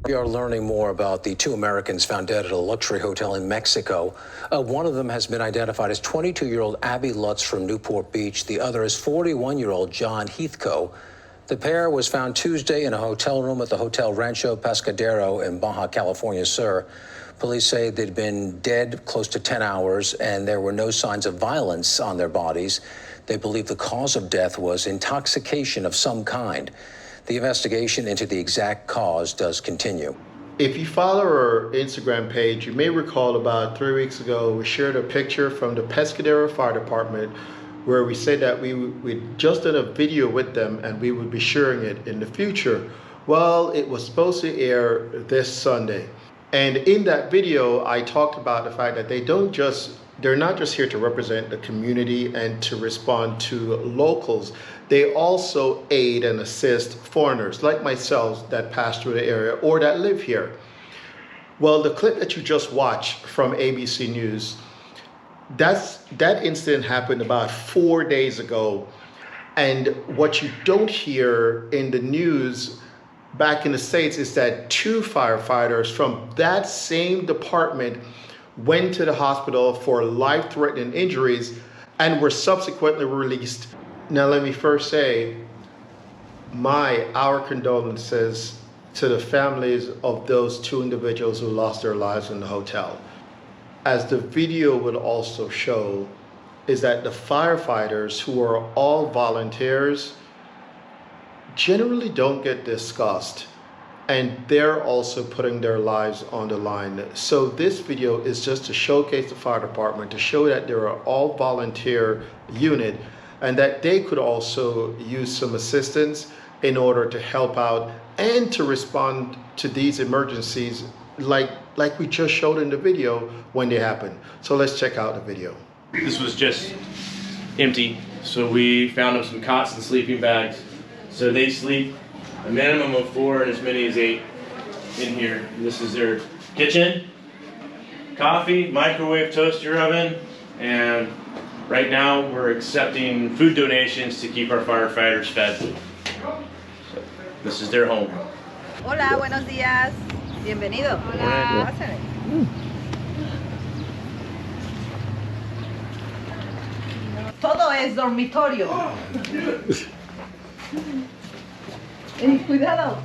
We are learning more about the two Americans found dead at a luxury hotel in Mexico. One of them has been identified as 22-year-old Abby Lutz from Newport Beach. The other is 41-year-old John Heathcote. The pair was found Tuesday in a hotel room at the Hotel Rancho Pescadero in Baja California Sur. Police say they'd been dead close to 10 hours and there were no signs of violence on their bodies. They believe the cause of death was intoxication of some kind. The investigation into the exact cause does continue. If you follow our Instagram page, you may recall about 3 weeks ago, we shared a picture from the Pescadero Fire Department where we said that we just did a video with them and we would be sharing it in the future. Well, it was supposed to air this Sunday. And in that video, I talked about the fact that they're not just here to represent the community and to respond to locals. They also aid and assist foreigners like myself that pass through the area or that live here. Well, the clip that you just watched from ABC News, that incident happened about 4 days ago. And what you don't hear in the news back in the States is that two firefighters from that same department went to the hospital for life-threatening injuries and were subsequently released. Now, let me first say our condolences to the families of those two individuals who lost their lives in the hotel. As the video would also show, is that the firefighters, who are all volunteers, generally don't get discussed. And they're also putting their lives on the line. So this video is just to showcase the fire department, to show that they're an all volunteer unit and that they could also use some assistance in order to help out and to respond to these emergencies like we just showed in the video when they happen. So let's check out the video. This was just empty. So we found them some cots and sleeping bags. So they sleep a minimum of 4 and as many as 8 in here. And this is their kitchen, coffee, microwave, toaster oven, and right now we're accepting food donations to keep our firefighters fed. So this is their home. Hola, buenos días. Bienvenido. Hola. Todo es dormitorio. Cuidado.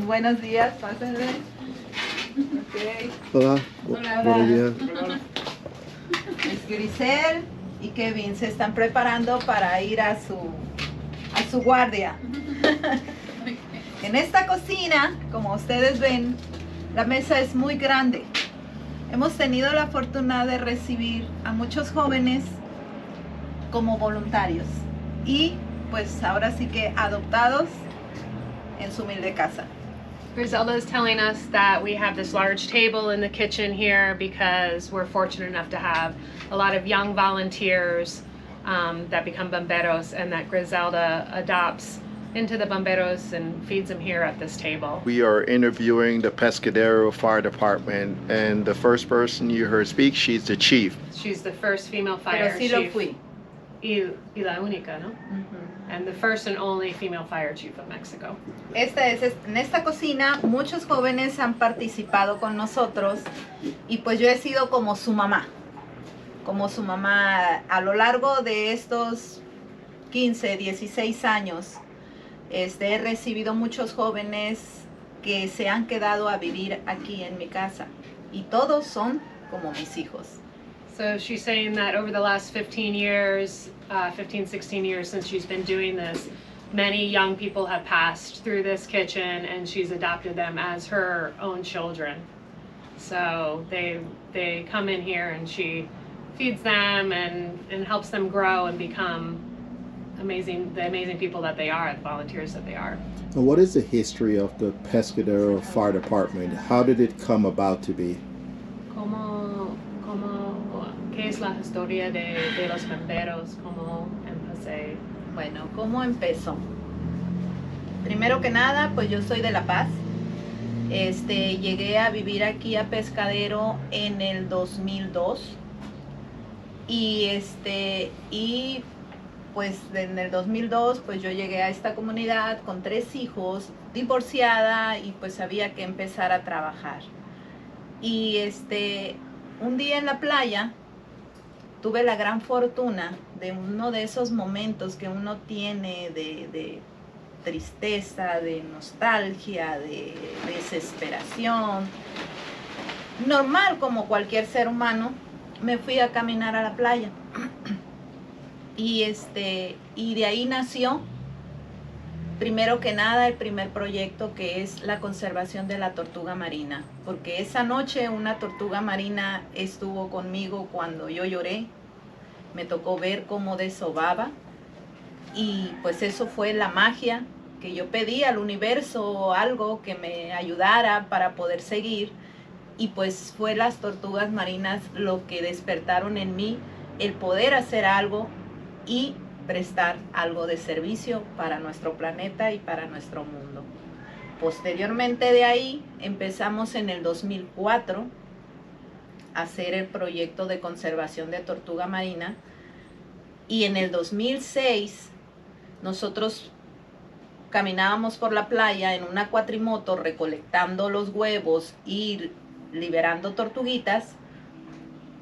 Buenos días, pásenle. Okay. Hola. Hola. Buenos días. Es Grisel y Kevin se están preparando para ir a su guardia. En esta cocina, como ustedes ven, la mesa es muy grande. Hemos tenido la fortuna de recibir a muchos jóvenes como voluntarios y pues ahora sí que adoptados en su humilde casa. Griselda is telling us that we have this large table in the kitchen here because we're fortunate enough to have a lot of young volunteers that become bomberos, and that Griselda adopts into the bomberos and feeds them here at this table. We are interviewing the Pescadero Fire Department, and the first person you heard speak, she's the chief. She's the first female fire Pero sí chief. lo fui. Y la única, ¿no? And the first and only female fire chief of Mexico. En esta cocina muchos jóvenes han participado con nosotros y pues yo he sido como su mamá a lo largo de estos 15, 16 años. He recibido muchos jóvenes que se han quedado a vivir aquí en mi casa y todos son como mis hijos. So she's saying that over the last 15 years, 16 years since she's been doing this, many young people have passed through this kitchen and she's adopted them as her own children. So they come in here and she feeds them and helps them grow and become the amazing people that they are, the volunteers that they are. And what is the history of the Pescadero Fire Department? How did it come about to be? ¿Qué es la historia de los bomberos? ¿Cómo empecé? Bueno, ¿cómo empezó? Primero que nada, pues yo soy de La Paz. Llegué a vivir aquí a Pescadero en el 2002 y pues en el 2002 pues yo llegué a esta comunidad con 3 hijos, divorciada, y pues había que empezar a trabajar. Y un día en la playa tuve la gran fortuna de uno de esos momentos que uno tiene de tristeza, de nostalgia, de desesperación. Normal, como cualquier ser humano, me fui a caminar a la playa. Y de ahí nació, primero que nada, el primer proyecto, que es la conservación de la tortuga marina. Porque esa noche una tortuga marina estuvo conmigo cuando yo lloré. Me tocó ver cómo desovaba. Y pues eso fue la magia que yo pedí al universo, algo que me ayudara para poder seguir. Y pues fue las tortugas marinas lo que despertaron en mí el poder hacer algo y prestar algo de servicio para nuestro planeta y para nuestro mundo. Posteriormente de ahí empezamos en el 2004 a hacer el proyecto de conservación de tortuga marina, y en el 2006 nosotros caminábamos por la playa en una cuatrimoto recolectando los huevos y liberando tortuguitas,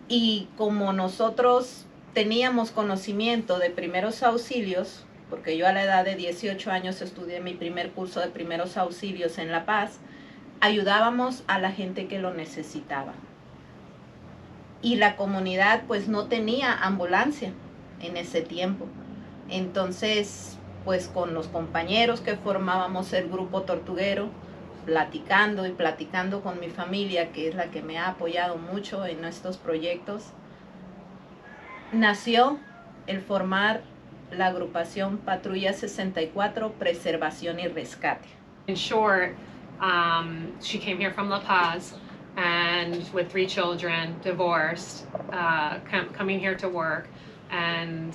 y como nosotros teníamos conocimiento de primeros auxilios, porque yo a la edad de 18 años estudié mi primer curso de primeros auxilios en La Paz, ayudábamos a la gente que lo necesitaba. Y la comunidad pues no tenía ambulancia en ese tiempo. Entonces, pues con los compañeros que formábamos el grupo tortuguero, platicando con mi familia, que es la que me ha apoyado mucho en estos proyectos, nació el formar la agrupación Patrulla 64, Preservación y Rescate. In short, she came here from La Paz and with 3 children, divorced, coming here to work, and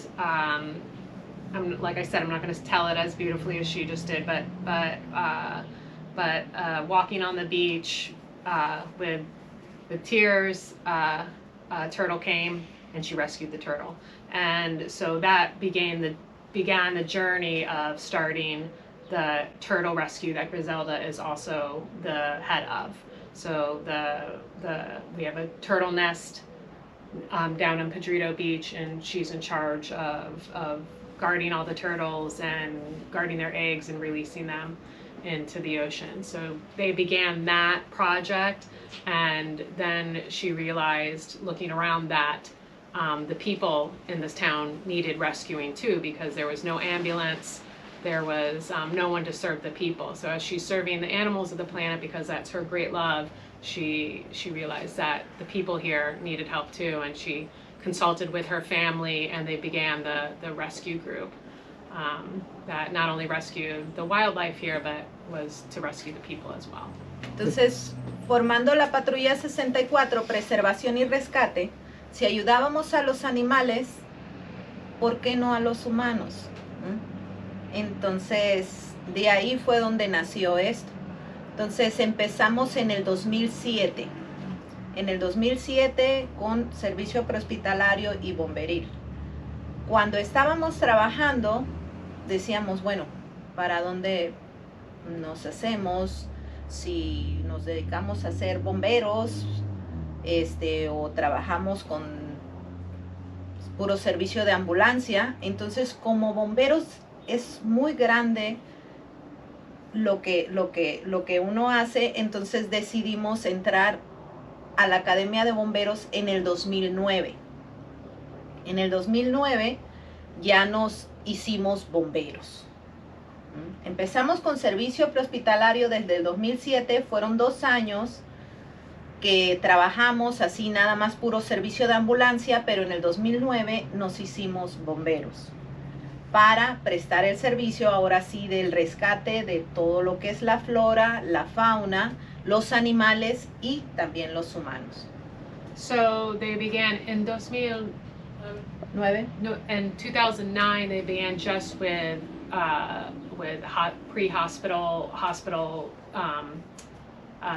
like I said, I'm not going to tell it as beautifully as she just did, but walking on the beach with tears, a turtle came and she rescued the turtle, and so that began the journey of starting the turtle rescue that Griselda is also the head of. So we have a turtle nest down in Pedrito Beach, and she's in charge of guarding all the turtles and guarding their eggs and releasing them into the ocean. So they began that project, and then she realized, looking around, that the people in this town needed rescuing too, because there was no ambulance, there was no one to serve the people. So as she's serving the animals of the planet, because that's her great love, she realized that the people here needed help too, and she consulted with her family, and they began the rescue group that not only rescued the wildlife here, but was to rescue the people as well. Entonces, formando la Patrulla 64, Preservación y Rescate, si ayudábamos a los animales, ¿por qué no a los humanos? Entonces, de ahí fue donde nació esto. Entonces, empezamos en el 2007. En el 2007 con servicio prehospitalario y bomberil. Cuando estábamos trabajando, decíamos, bueno, ¿para dónde nos hacemos? Si nos dedicamos a ser bomberos, o trabajamos con puro servicio de ambulancia. Entonces, como bomberos es muy grande lo que uno hace. Entonces decidimos entrar a la Academia de Bomberos en el 2009. En el 2009 ya nos hicimos bomberos. Empezamos con servicio prehospitalario desde el 2007, fueron 2 años que trabajamos así, nada más puro servicio de ambulancia, pero en el 2009 nos hicimos bomberos para prestar el servicio ahora sí del rescate de todo lo que es la flora, la fauna, los animales y también los humanos. So they began in 9. No, in 2009 they began just with pre-hospital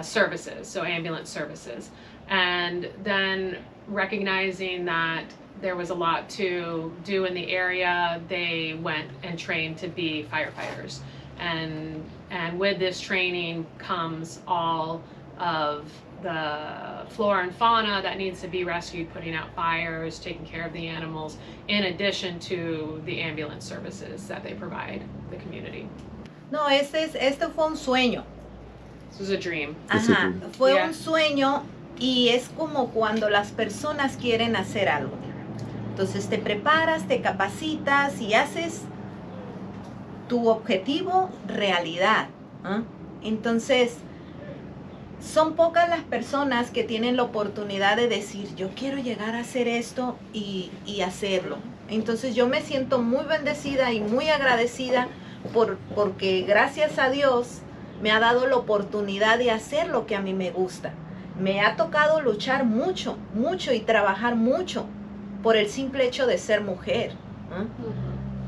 services, so ambulance services, and then recognizing that there was a lot to do in the area, they went and trained to be firefighters. And with this training comes all of the flora and fauna that needs to be rescued, putting out fires, taking care of the animals, in addition to the ambulance services that they provide the community. No, esto fue un sueño. This was a dream. Ajá, fue Yeah. un sueño y es como cuando las personas quieren hacer algo. Entonces te preparas, te capacitas y haces tu objetivo realidad. ¿Ah? Entonces, son pocas las personas que tienen la oportunidad de decir, yo quiero llegar a hacer esto y hacerlo. Entonces yo me siento muy bendecida y muy agradecida porque gracias a Dios me ha dado la oportunidad de hacer lo que a mí me gusta. Me ha tocado luchar mucho, mucho y trabajar mucho por el simple hecho de ser mujer. ¿Ah?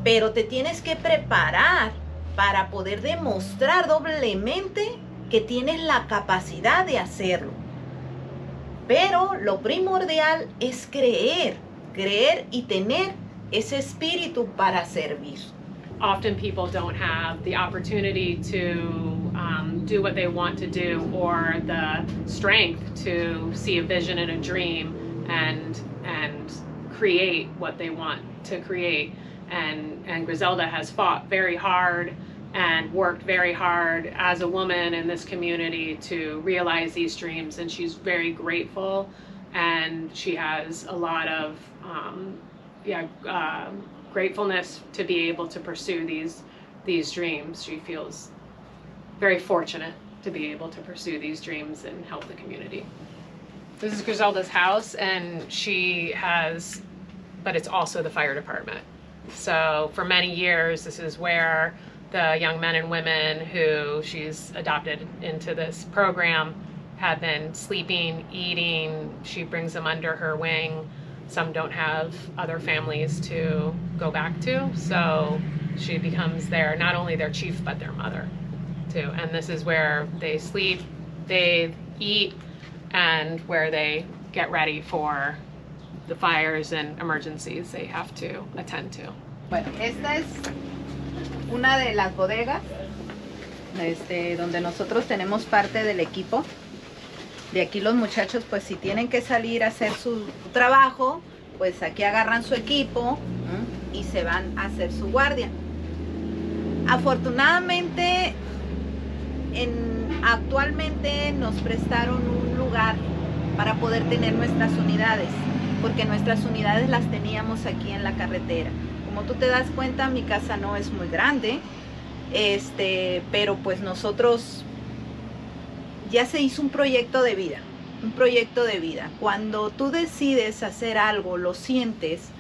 Pero te tienes que preparar para poder demostrar doblemente que tienes la capacidad de hacerlo. Pero lo primordial es creer y tener ese espíritu para servir. Often people don't have the opportunity to do what they want to do, or the strength to see a vision and a dream and create what they want to create. And Griselda has fought very hard and worked very hard as a woman in this community to realize these dreams, and she's very grateful, and she has a lot of gratefulness to be able to pursue these dreams. She feels very fortunate to be able to pursue these dreams and help the community. This is Griselda's house, and but it's also the fire department. So for many years, this is where the young men and women who she's adopted into this program have been sleeping, eating. She brings them under her wing. Some don't have other families to go back to, so she becomes not only their chief, but their mother too. And this is where they sleep, bathe, eat, and where they get ready for the fires and emergencies they have to attend to. Bueno, esta es una de las bodegas donde nosotros tenemos parte del equipo. De aquí los muchachos, pues si tienen que salir a hacer su trabajo, pues aquí agarran su equipo y se van a hacer su guardia. Afortunadamente, actualmente nos prestaron un lugar para poder tener nuestras unidades, porque nuestras unidades las teníamos aquí en la carretera. Como tú te das cuenta, mi casa no es muy grande, pero pues nosotros ya se hizo un proyecto de vida, Cuando tú decides hacer algo, lo sientes,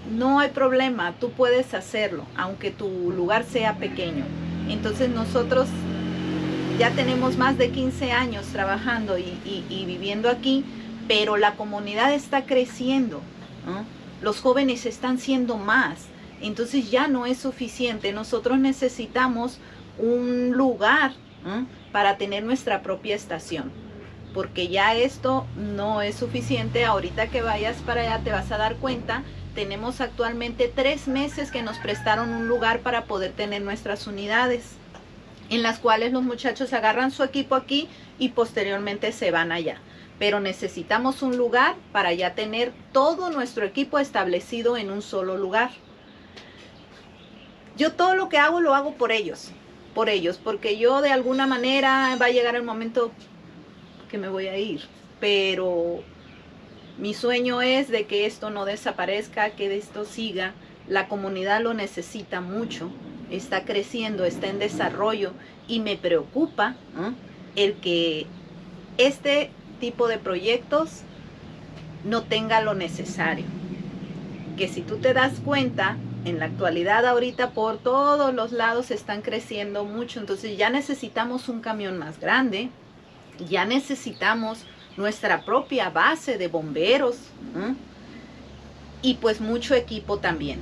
no hay problema, tú puedes hacerlo, aunque tu lugar sea pequeño. Entonces nosotros ya tenemos más de 15 años trabajando y viviendo aquí, pero la comunidad está creciendo, ¿no? Los jóvenes están siendo más, entonces ya no es suficiente. Nosotros necesitamos un lugar para tener nuestra propia estación, porque ya esto no es suficiente. Ahorita que vayas para allá te vas a dar cuenta, tenemos actualmente 3 meses que nos prestaron un lugar para poder tener nuestras unidades, en las cuales los muchachos agarran su equipo aquí y posteriormente se van allá. Pero necesitamos un lugar para ya tener todo nuestro equipo establecido en un solo lugar. Yo todo lo que hago lo hago por ellos, porque yo de alguna manera va a llegar el momento que me voy a ir, pero mi sueño es de que esto no desaparezca, que esto siga. La comunidad lo necesita mucho, está creciendo, está en desarrollo, y me preocupa el que este tipo de proyectos no tenga lo necesario. Que si tú te das cuenta, en la actualidad ahorita por todos los lados están creciendo mucho, entonces ya necesitamos un camión más grande, ya necesitamos nuestra propia base de bomberos, y pues mucho equipo también.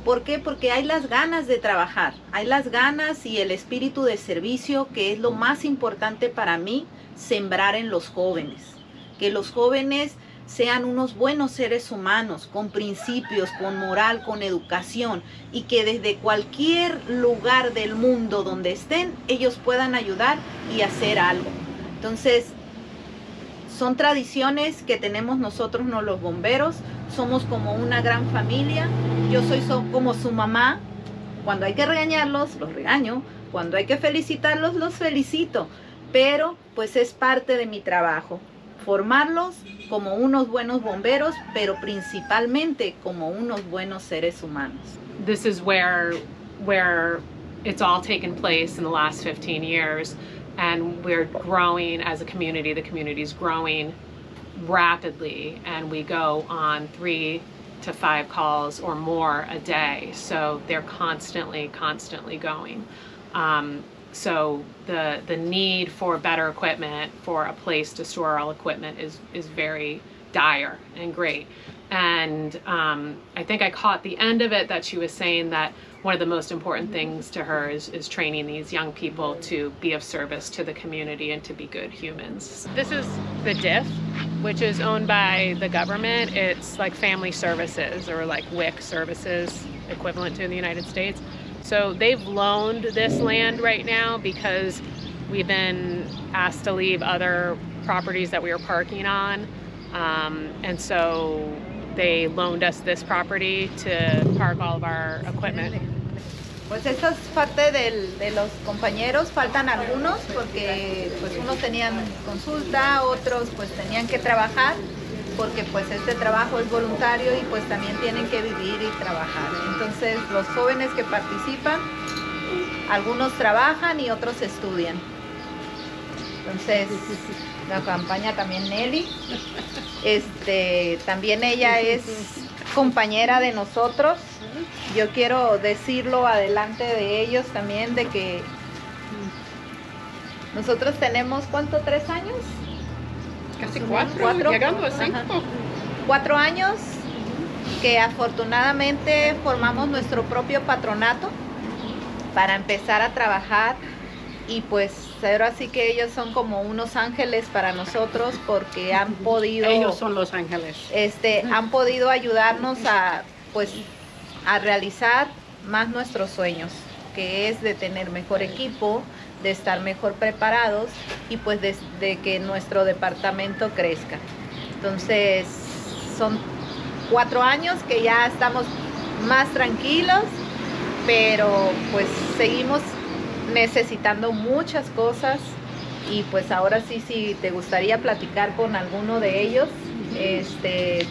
¿Por qué? Porque hay las ganas de trabajar, hay las ganas y el espíritu de servicio, que es lo más importante para mí, sembrar en los jóvenes. Que los jóvenes sean unos buenos seres humanos, con principios, con moral, con educación, y que desde cualquier lugar del mundo donde estén, ellos puedan ayudar y hacer algo. Entonces, son tradiciones que tenemos nosotros, no los bomberos, somos como una gran familia. Yo soy como su mamá. Cuando hay que regañarlos, los regaño. Cuando hay que felicitarlos, los felicito. Pero pues es parte de mi trabajo, formarlos como unos buenos bomberos, pero principalmente como unos buenos seres humanos. This is where it's all taken place in the last 15 years, and we're growing as a community. The community is growing rapidly, and we go on 3 to 5 calls or more a day. So they're constantly going. So the need for better equipment, for a place to store all equipment is very dire and great. And I think I caught the end of it that she was saying that one of the most important things to her is training these young people to be of service to the community and to be good humans. This is the DIF, which is owned by the government. It's like family services, or like WIC services, equivalent to in the United States. So they've loaned this land right now because we've been asked to leave other properties that we were parking on. And so they loaned us this property to park all of our equipment. Pues esta es parte de los compañeros, faltan algunos porque pues unos tenían consulta, otros pues tenían que trabajar, porque pues este trabajo es voluntario y pues también tienen que vivir y trabajar. Entonces los jóvenes que participan, algunos trabajan y otros estudian. Entonces la acompaña también Nelly. También ella es compañera de nosotros. Yo quiero decirlo adelante de ellos también, de que nosotros tenemos, ¿cuánto? ¿3 años? Casi 4, llegando a 5. 4 años que afortunadamente formamos nuestro propio patronato para empezar a trabajar, y pues ahora sí que ellos son como unos ángeles para nosotros, porque han podido... Ellos son los ángeles. Han podido ayudarnos a realizar más nuestros sueños, que es de tener mejor equipo, de estar mejor preparados y pues de que nuestro departamento crezca. Entonces son 4 años que ya estamos más tranquilos, pero pues seguimos necesitando muchas cosas, y pues ahora sí, si te gustaría platicar con alguno de ellos,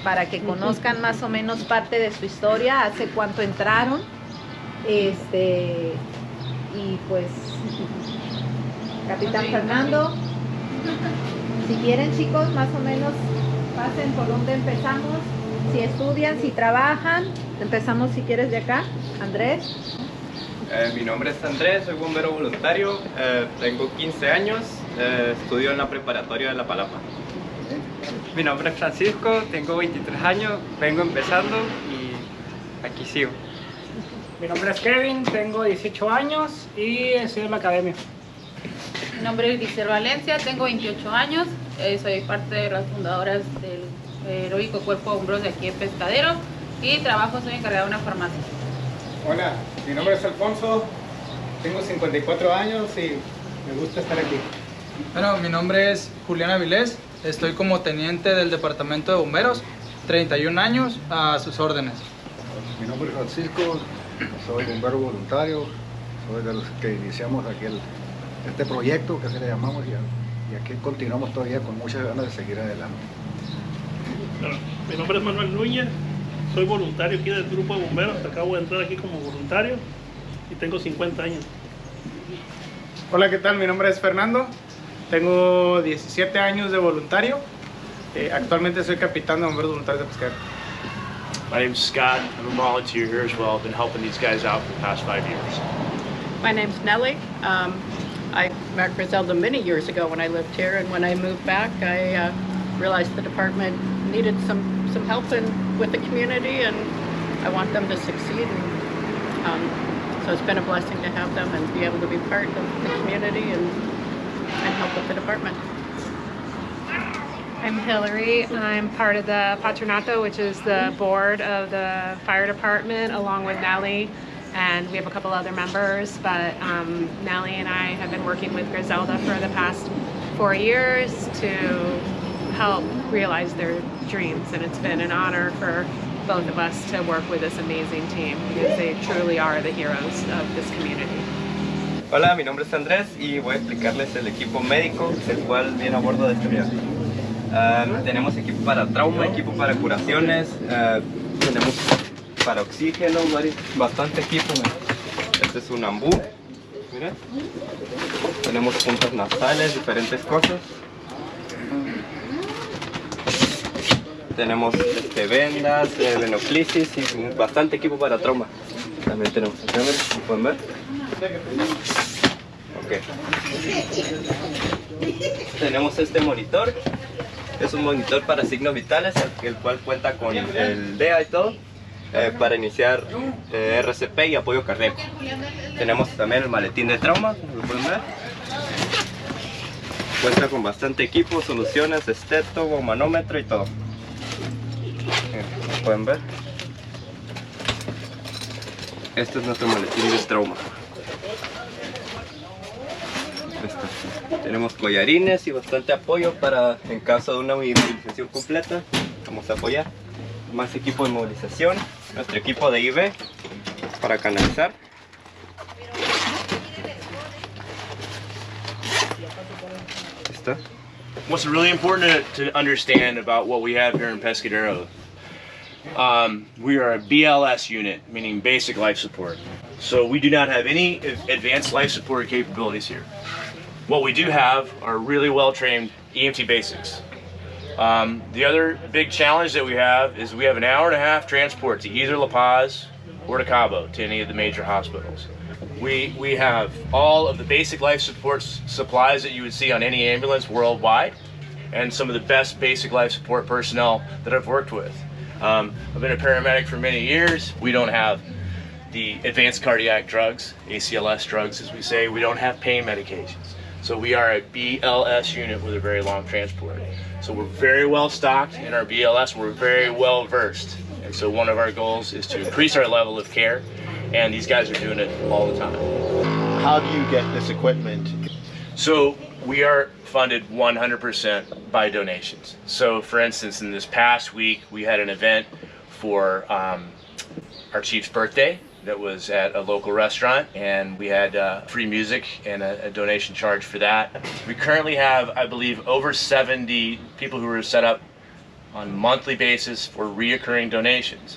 para que conozcan más o menos parte de su historia, hace cuánto entraron, y pues Capitán Fernando, si quieren, chicos, más o menos pasen por donde empezamos, si estudian, si trabajan. Empezamos, si quieres, de acá. Andrés. Mi nombre es Andrés, soy bombero voluntario, tengo 15 años, estudio en la preparatoria de La Palapa. Mi nombre es Francisco, tengo 23 años, vengo empezando y aquí sigo. Mi nombre es Kevin, tengo 18 años y estoy en la academia. Mi nombre es Giselle Valencia, tengo 28 años, soy parte de las fundadoras del heroico cuerpo de bomberos de aquí en Pescadero y soy encargada de una farmacia. Hola, mi nombre es Alfonso, tengo 54 años y me gusta estar aquí. Bueno, mi nombre es Julián Avilés, estoy como teniente del departamento de bomberos, 31 años, a sus órdenes. Mi nombre es Francisco, soy bombero voluntario, soy de los que iniciamos este proyecto que se le llamamos, y aquí continuamos todavía con muchas ganas de seguir adelante. Bueno, mi nombre es Manuel Núñez, soy voluntario aquí del grupo de bomberos, acabo de entrar aquí como voluntario y tengo 50 años. Hola, ¿qué tal? Mi nombre es Fernando, tengo 17 años de voluntario, actualmente soy capitán de bomberos voluntarios de Pescadero. My name's Scott, I'm a volunteer here as well. I've been helping these guys out for the past 5 years. My name's Nellie. I met Griselda many years ago when I lived here, and when I moved back, I realized the department needed some help with the community, and I want them to succeed. So it's been a blessing to have them and be able to be part of the community and help with the department. I'm Hillary. I'm part of the Patronato, which is the board of the fire department, along with Nellie, and we have a couple other members, but Nellie and I have been working with Griselda for the past 4 years to help realize their dreams, and it's been an honor for both of us to work with this amazing team because they truly are the heroes of this community. Hola, mi nombre es Andrés y voy a explicarles el equipo médico, el cual viene a bordo de este viaje. Tenemos equipo para trauma, equipo para curaciones, tenemos para oxígeno, bastante equipo. Este es un ambú, mira. Tenemos puntas nasales, diferentes cosas. Tenemos vendas, venoclisis y bastante equipo para trauma. También tenemos, ¿lo pueden ver? Okay. Tenemos este monitor, es un monitor para signos vitales, el cual cuenta con el DEA y todo, para iniciar RCP y apoyo cardíaco. Tenemos también el maletín de trauma, ¿lo pueden ver? Cuenta con bastante equipo, soluciones, esteto, manómetro y todo. ¿Lo pueden ver? Este es nuestro maletín de trauma. Tenemos collarines y bastante apoyo para en caso de una movilización completa. Vamos a apoyar. Más equipo de movilización. Nuestro equipo de IV para canalizar. ¿Está? What's really important to understand about what we have here in Pescadero, we are a BLS unit, meaning basic life support. So we do not have any advanced life support capabilities here. What we do have are really well-trained EMT basics. The other big challenge that we have is we have an hour-and-a-half transport to either La Paz or to Cabo, to any of the major hospitals. We have all of the basic life support supplies that you would see on any ambulance worldwide, and some of the best basic life support personnel that I've worked with. I've been a paramedic for many years. We don't have the advanced cardiac drugs, ACLS drugs as we say. We don't have pain medications. So we are a BLS unit with a very long transport. So we're very well stocked in our BLS, we're very well versed. And so one of our goals is to increase our level of care, and these guys are doing it all the time. How do you get this equipment? So we are funded 100% by donations. So for instance, in this past week, we had an event for our chief's birthday that was at a local restaurant, and we had free music and a donation charge for that. We currently have, I believe, over 70 people who are set up on a monthly basis for reoccurring donations.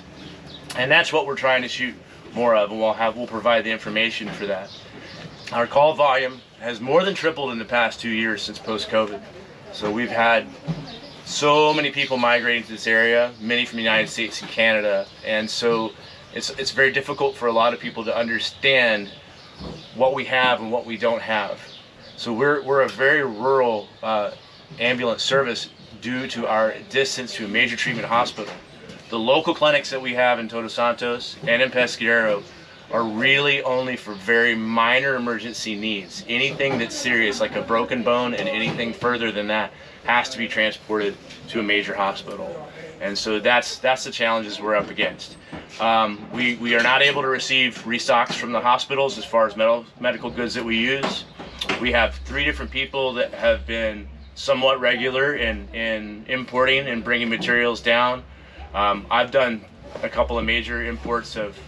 And that's what we're trying to shoot more of, and we'll provide the information for that. Our call volume has more than tripled in the past 2 years since post-COVID. So we've had so many people migrating to this area, many from the United States and Canada, and so it's very difficult for a lot of people to understand what we have and what we don't have. So we're a very rural ambulance service due to our distance to a major treatment hospital. The local clinics that we have in Todos Santos and in Pescadero are really only for very minor emergency needs. Anything that's serious, like a broken bone, and anything further than that has to be transported to a major hospital. And so that's the challenges we're up against. We are not able to receive restocks from the hospitals as far as medical goods that we use. We have 3 different people that have been somewhat regular in importing and bringing materials down. I've done a couple of major imports of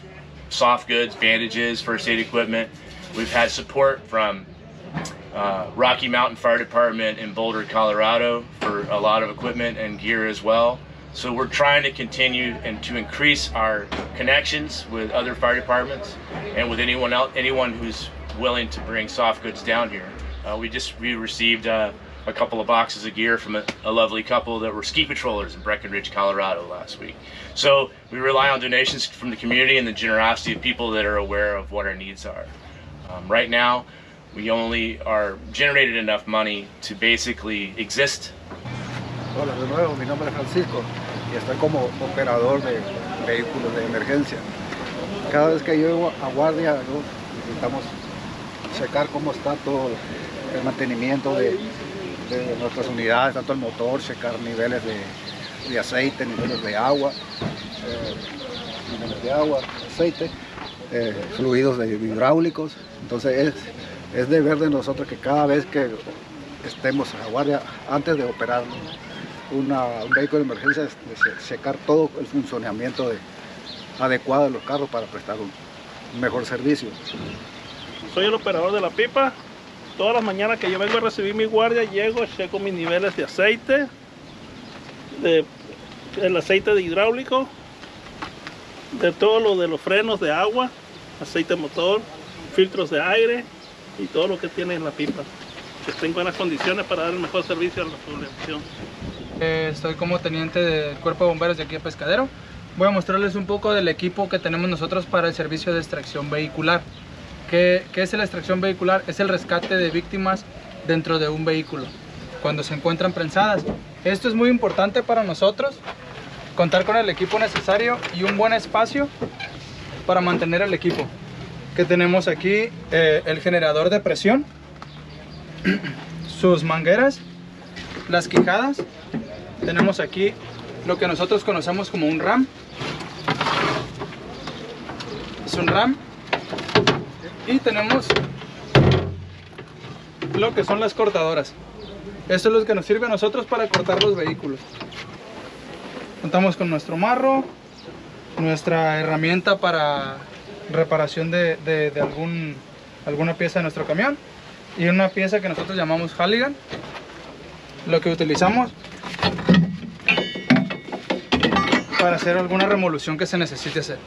soft goods, bandages, first aid equipment. We've had support from Rocky Mountain Fire Department in Boulder, Colorado for a lot of equipment and gear as well. So we're trying to continue and to increase our connections with other fire departments and with anyone who's willing to bring soft goods down here. We received a couple of boxes of gear from a lovely couple that were ski patrollers in Breckenridge, Colorado last week. So we rely on donations from the community and the generosity of people that are aware of what our needs are. Right now, we only are generated enough money to basically exist. Hola de nuevo, mi nombre es Francisco y estoy como operador de vehículos de emergencia. Cada vez que yo llego a guardia, necesitamos checar cómo está todo el mantenimiento de de nuestras unidades, tanto el motor, checar niveles de aceite, niveles de agua, aceite, fluidos hidráulicos. Entonces es deber de nosotros que cada vez que estemos a guardia, antes de operar un vehículo de emergencia, checar todo el funcionamiento adecuado de los carros para prestar un mejor servicio. Soy el operador de la pipa. Todas las mañanas que yo vengo a recibir mi guardia, llego, checo mis niveles de aceite, el aceite de hidráulico, de todo lo de los frenos de agua, aceite motor, filtros de aire y todo lo que tiene en la pipa. Que esté en buenas condiciones para dar el mejor servicio a la población. Estoy como teniente del Cuerpo de Bomberos de aquí de Pescadero. Voy a mostrarles un poco del equipo que tenemos nosotros para el servicio de extracción vehicular. ¿Qué es la extracción vehicular? Es el rescate de víctimas dentro de un vehículo, cuando se encuentran prensadas. Esto es muy importante para nosotros, contar con el equipo necesario y un buen espacio para mantener el equipo. Que tenemos aquí el generador de presión, sus mangueras, las quijadas. Tenemos aquí lo que nosotros conocemos como un RAM. Es un RAM. Y tenemos lo que son las cortadoras. Esto es lo que nos sirve a nosotros para cortar los vehículos. Contamos con nuestro marro, nuestra herramienta para reparación de alguna pieza de nuestro camión y una pieza que nosotros llamamos Halligan, lo que utilizamos para hacer alguna remolución que se necesite hacer.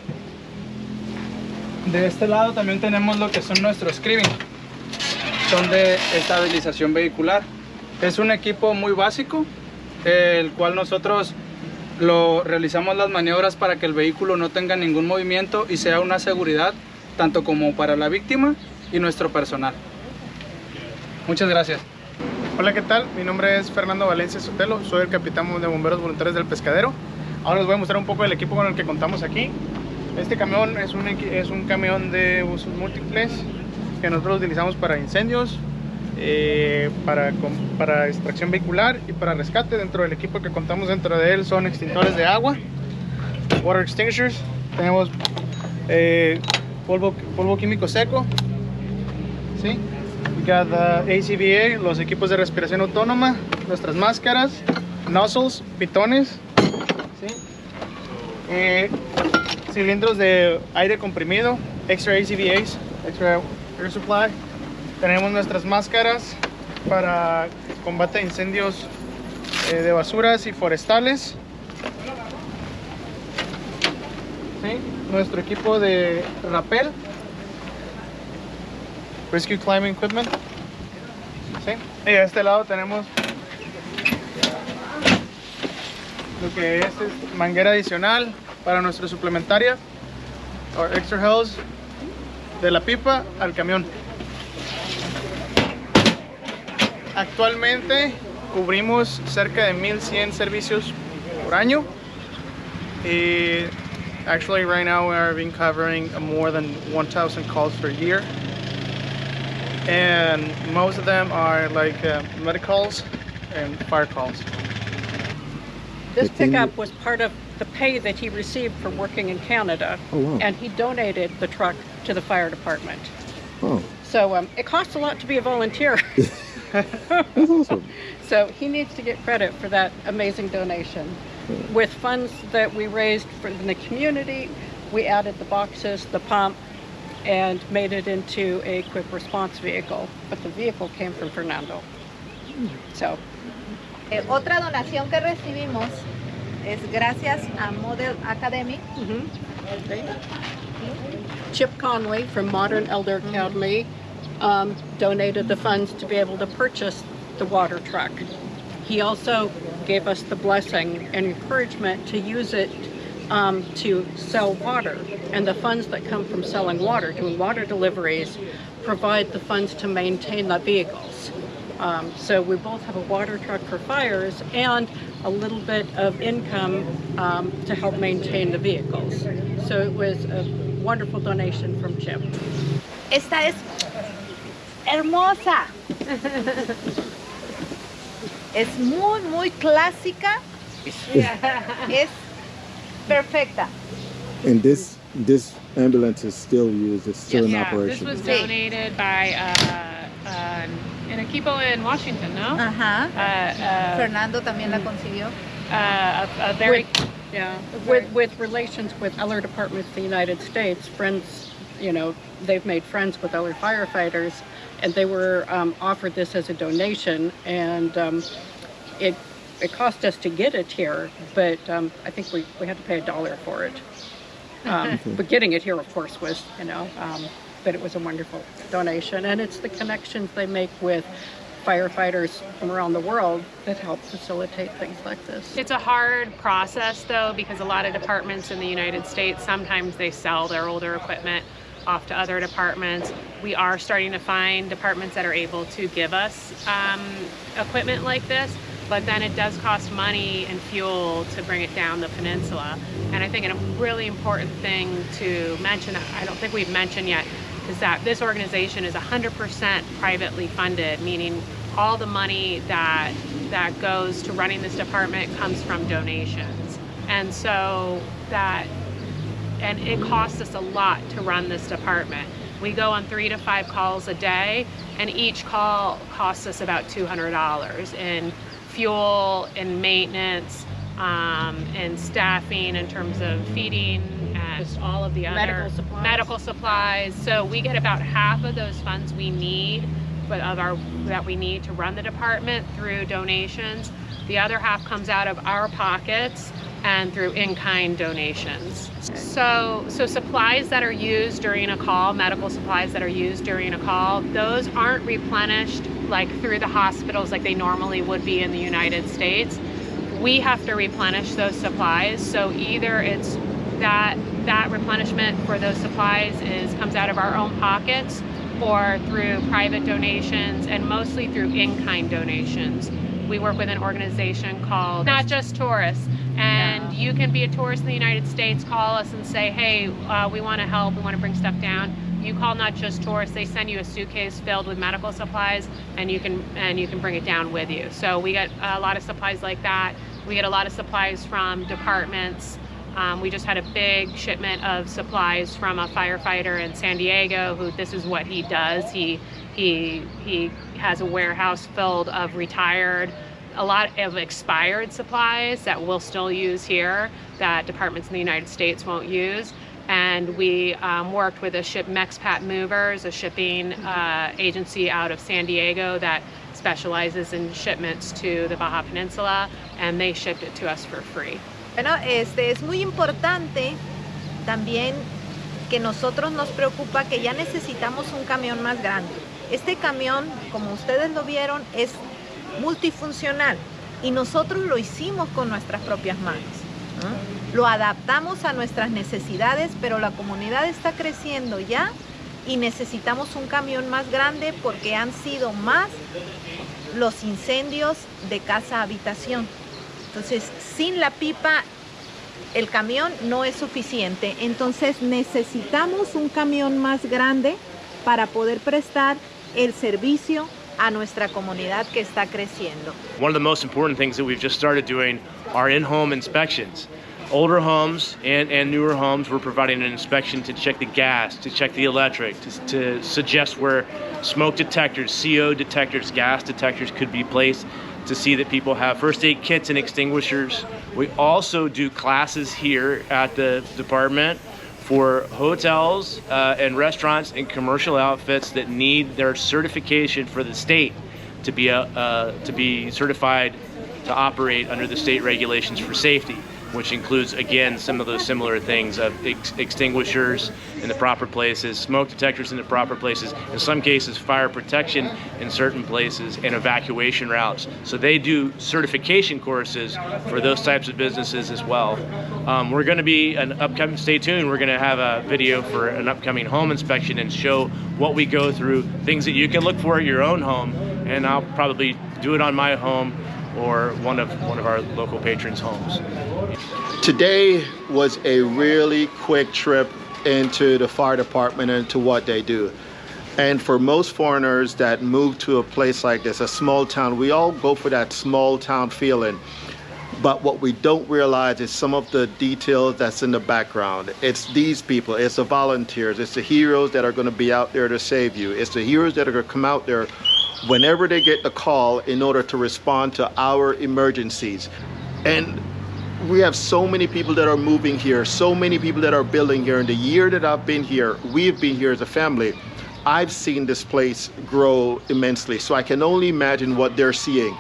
De este lado también tenemos lo que son nuestros cribbing, son de estabilización vehicular. Es un equipo muy básico, el cual nosotros realizamos las maniobras para que el vehículo no tenga ningún movimiento y sea una seguridad tanto como para la víctima y nuestro personal. Muchas gracias. Hola, ¿qué tal? Mi nombre es Fernando Valencia Sotelo, soy el capitán de bomberos voluntarios del Pescadero. Ahora les voy a mostrar un poco del equipo con el que contamos aquí. Este camión es un camión de usos múltiples que nosotros utilizamos para incendios, para extracción vehicular y para rescate. Dentro del equipo que contamos dentro de él son extintores de agua, water extinguishers, tenemos polvo químico seco, ¿sí? We got the ACVA, los equipos de respiración autónoma, nuestras máscaras, nozzles, pitones, ¿sí? Cilindros de aire comprimido, extra ACVAs, extra air supply. Tenemos nuestras máscaras para combate a incendios de basuras y forestales. ¿Sí? Nuestro equipo de rappel, rescue climbing equipment. ¿Sí? Y a este lado tenemos lo que es manguera adicional para nuestra suplementaria o extra hose de la pipa al camión. Actualmente cubrimos cerca de 1100 servicios por año. Actually, right now we are been covering more than 1,000 calls per year, and most of them are like medicals and fire calls. This pickup was part of the pay that he received for working in Canada, and he donated the truck to the fire department. Oh. So it costs a lot to be a volunteer. That's awesome. So he needs to get credit for that amazing donation. With funds that we raised from the community, we added the boxes, the pump, and made it into a quick response vehicle. But the vehicle came from Fernando. So. Otra donación que recibimos es gracias a Model Academy. Chip Conley from Modern Elder Academy donated the funds to be able to purchase the water truck. He also gave us the blessing and encouragement to use it to sell water, and the funds that come from selling water, doing water deliveries, provide the funds to maintain the vehicles. So we both have a water truck for fires and a little bit of income to help maintain the vehicles. So it was a wonderful donation from Chip. Esta es hermosa. Es muy, muy clásica. Es perfecta. And this ambulance is still used. It's still in This operation. was donated by an equipo in Washington, ¿no? Ajá. Fernando también la consiguió. A very with relations with other departments of the United States, friends, you know, they've made friends with other firefighters, and they were offered this as a donation, and it cost us to get it here, but I think we had to pay $1 for it. But getting it here, of course, was, you know, but it was a wonderful donation, and it's the connections they make with firefighters from around the world that help facilitate things like this. It's a hard process, though, because a lot of departments in the United States, sometimes they sell their older equipment off to other departments. We are starting to find departments that are able to give us equipment like this, but then it does cost money and fuel to bring it down the peninsula. And I think a really important thing to mention, I don't think we've mentioned yet, is that this organization is 100% privately funded, meaning all the money that goes to running this department comes from donations. And so and it costs us a lot to run this department. We go on 3 to 5 calls a day, and each call costs us about $200 in fuel and maintenance and staffing in terms of feeding and just all of the other medical supplies. So we get about half of those funds we need, that we need to run the department through donations. The other half comes out of our pockets and through in-kind donations. So supplies that are used during a call, medical supplies that are used during a call, those aren't replenished like through the hospitals like they normally would be in the United States. We have to replenish those supplies. So either it's that replenishment for those supplies comes out of our own pockets, or through private donations, and mostly through in-kind donations. We work with an organization called Not Just Tourists, and you can be a tourist in the United States, call us and say, hey, we want to help, we want to bring stuff down. You call Not Just Tourists, they send you a suitcase filled with medical supplies, and you can bring it down with you. So we get a lot of supplies like that. We get a lot of supplies from departments. We just had a big shipment of supplies from a firefighter in San Diego who this is what he does. He has a warehouse filled of a lot of expired supplies that we'll still use here that departments in the United States won't use. And we worked with Mexpat Movers, a shipping agency out of San Diego that specializes in shipments to the Baja Peninsula, and they shipped it to us for free. Bueno, es muy importante también que nosotros nos preocupa que ya necesitamos un camión más grande. Este camión, como ustedes lo vieron, es multifuncional y nosotros lo hicimos con nuestras propias manos, ¿no? Lo adaptamos a nuestras necesidades, pero la comunidad está creciendo ya y necesitamos un camión más grande porque han sido más los incendios de casa a habitación. Entonces, sin la pipa, el camión no es suficiente. Entonces, necesitamos un camión más grande para poder prestar el servicio a nuestra comunidad que está creciendo. One of the most important things that we've just started doing are in-home inspections. Older homes and newer homes, we're providing an inspection to check the gas, to check the electric, to suggest where smoke detectors, CO detectors, gas detectors could be placed, to see that people have first aid kits and extinguishers. We also do classes here at the department for hotels and restaurants and commercial outfits that need their certification for the state to be certified to operate under the state regulations for safety, which includes, again, some of those similar things of extinguishers in the proper places, smoke detectors in the proper places, in some cases fire protection in certain places, and evacuation routes. So they do certification courses for those types of businesses as well. We're going to be stay tuned, we're going to have a video for an upcoming home inspection and show what we go through, things that you can look for at your own home, and I'll probably do it on my home or one of our local patrons' homes. Today was a really quick trip into the fire department and to what they do. And for most foreigners that move to a place like this, a small town, we all go for that small town feeling. But what we don't realize is some of the details that's in the background. It's these people, it's the volunteers, it's the heroes that are going to be out there to save you. It's the heroes that are going to come out there whenever they get the call in order to respond to our emergencies. And we have so many people that are moving here, so many people that are building here. In the year that I've been here, we've been here as a family, I've seen this place grow immensely. So I can only imagine what they're seeing.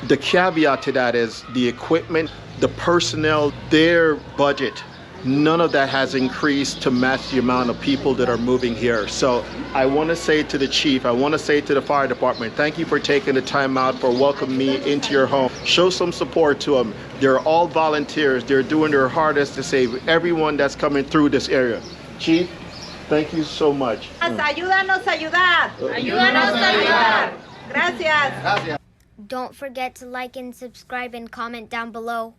The caveat to that is the equipment, the personnel, their budget, none of that has increased to match the amount of people that are moving here. So I want to say to the chief, I want to say to the fire department, thank you for taking the time out for welcoming me into your home. Show some support to them. They're all volunteers. They're doing their hardest to save everyone that's coming through this area. Chief, thank you so much. Ayúdanos a ayudar. Ayúdanos a ayudar. Gracias. Don't forget to like and subscribe and comment down below.